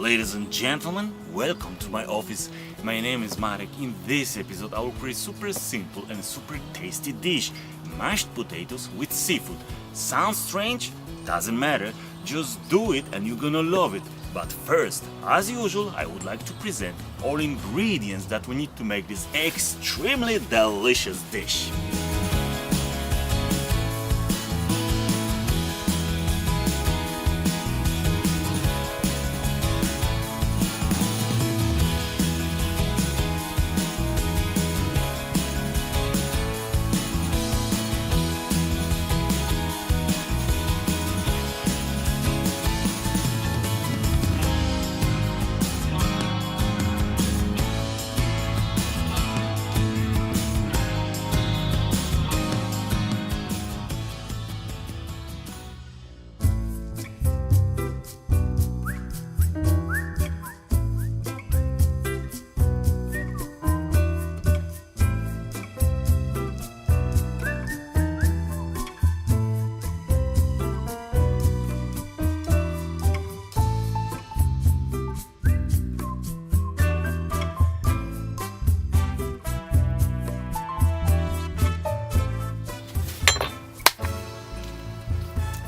Ladies and gentlemen, welcome to my office. My name is Marek. In this episode, I will create super simple and super tasty dish, mashed potatoes with seafood. Sounds strange? Doesn't matter. Just do it and you're gonna love it. But first, as usual, I would like to present all ingredients that we need to make this extremely delicious dish.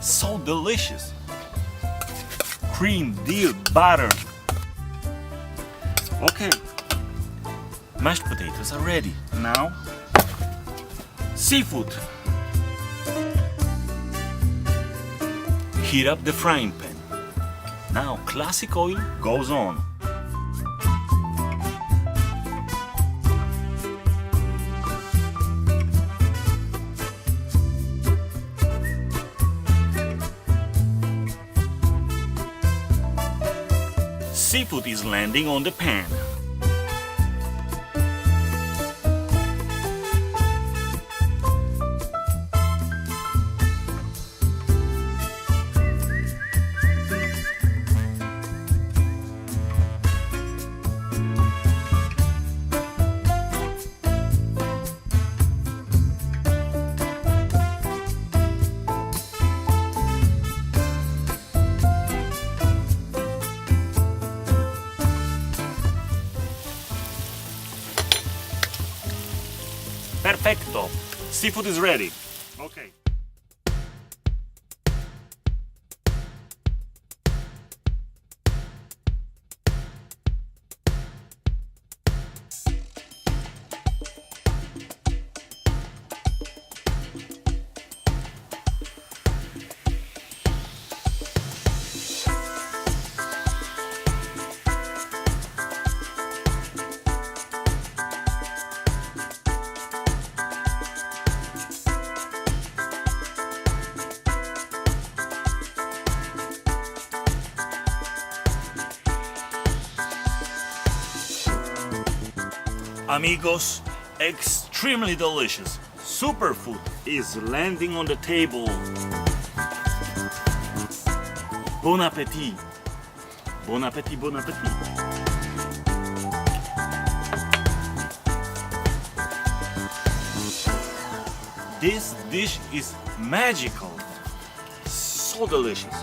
So delicious! Cream, dill, butter. Okay, mashed potatoes are ready. Now, seafood. Heat up the frying pan. Now, classic oil goes on. Seafood is landing on the pan. Perfecto! Seafood is ready. Okay. Amigos, extremely delicious superfood is landing on the table. Bon appetit! Bon appetit, bon appetit! This dish is magical, so delicious.